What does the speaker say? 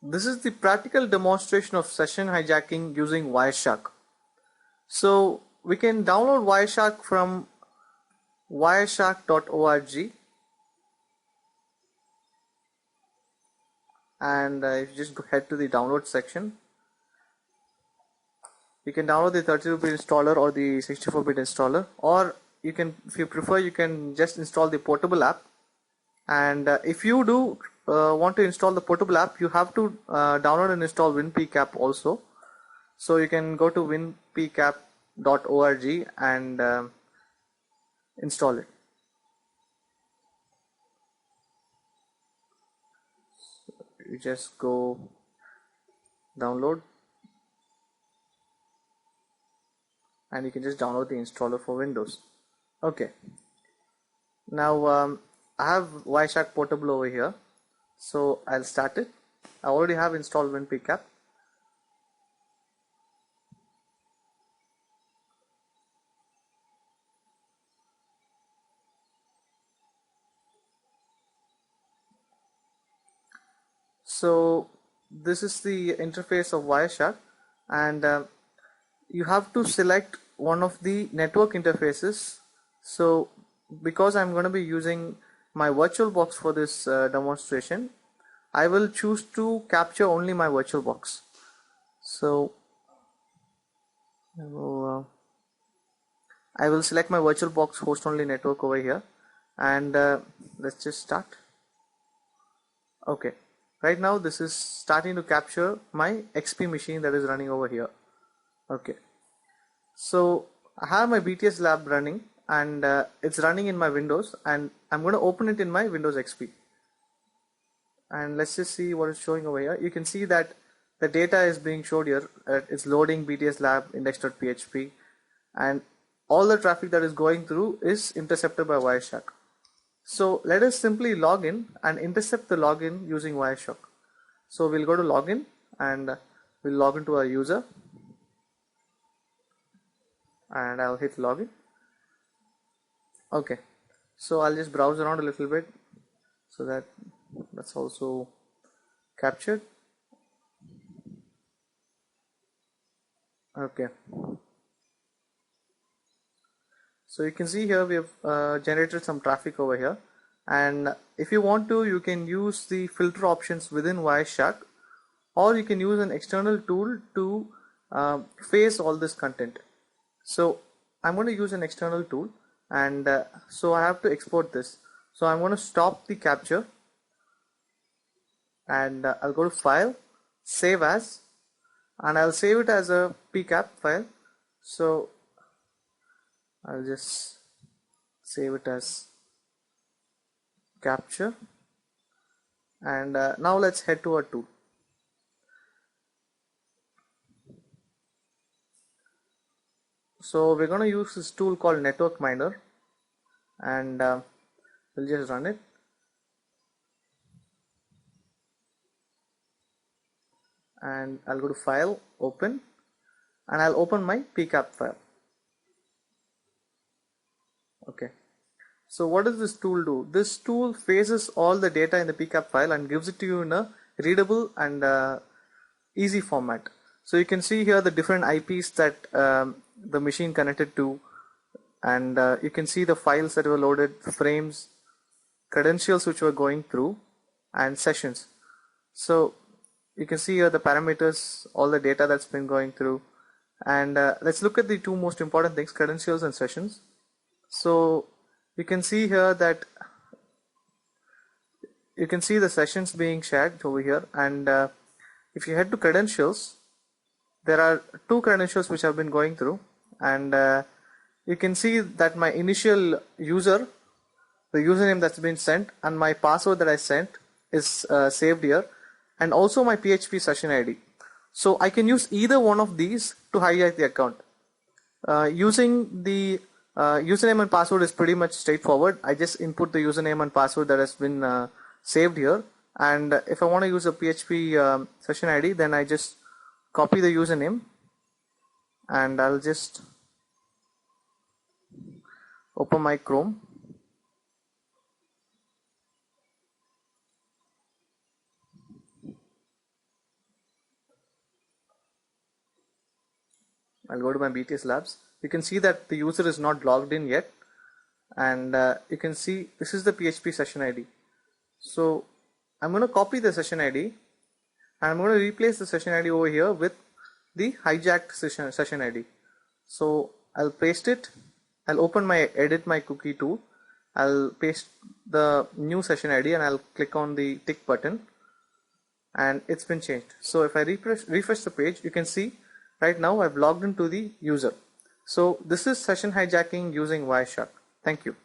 This is the practical demonstration of session hijacking using Wireshark. So we can download Wireshark from wireshark.org, and if you just head to the download section, you can download the 32-bit installer or the 64-bit installer, or you can, if you prefer, you can just install the portable app. And if you do want to install the portable app, you have to download and install WinPCAP also. So you can go to winpcap.org and install it. So you just go download, and you can just download the installer for Windows. Okay. Now I have Wireshark portable over here, so I'll start it. I already have installed WinPCAP. So this is the interface of Wireshark, and you have to select one of the network interfaces. So because I'm going to be using my VirtualBox for this demonstration, I will choose to capture only my VirtualBox. So I will select my VirtualBox host only network over here, and let's just start. Okay, right now this is starting to capture my XP machine that is running over here. Okay, so I have my BTS lab running, and it's running in my Windows, and I'm going to open it in my Windows XP. And let's just see what is showing over here. You can see that the data is being showed here. It's loading BTS lab index.php, and all the traffic that is going through is intercepted by Wireshark. So let us simply log in and intercept the login using Wireshark. So we'll go to login, and we'll log into our user, and I'll hit login. Okay, so I'll just browse around a little bit so that's also captured. Okay, so you can see here we have generated some traffic over here, and if you want to, you can use the filter options within Wireshark, or you can use an external tool to face all this content. So I'm going to use an external tool, and so I have to export this. So I'm going to stop the capture, and I'll go to file, save as, and I'll save it as a pcap file. So I'll just save it as capture, and now let's head to our tool. So we're going to use this tool called Network Miner, and we'll just run it. And I'll go to file, open, and I'll open my pcap file. Okay, so what does this tool do? This tool phases all the data in the pcap file and gives it to you in a readable and easy format. So you can see here the different IPs that the machine connected to, and you can see the files that were loaded, frames, credentials which were going through, and sessions. So you can see here the parameters, all the data that's been going through, and let's look at the two most important things, credentials and sessions. So you can see here that you can see the sessions being shared over here, and if you head to credentials, there are two credentials which have been going through, and you can see that my initial user, the username that's been sent, and my password that I sent is saved here, and also my PHP session ID. So I can use either one of these to hijack the account. Using the username and password is pretty much straightforward. I just input the username and password that has been saved here, and if I want to use a PHP session ID, then I just copy the username, and I'll just open my Chrome, I'll go to my BTS Labs. You can see that the user is not logged in yet, and you can see this is the PHP session ID. So I'm going to copy the session ID, and I'm going to replace the session ID over here with the hijacked session ID. So I'll paste it. I'll open my edit my cookie tool. I'll paste the new session ID and I'll click on the tick button, and it's been changed. So if I refresh the page, you can see right now I've logged into the user. So this is session hijacking using Wireshark. Thank you.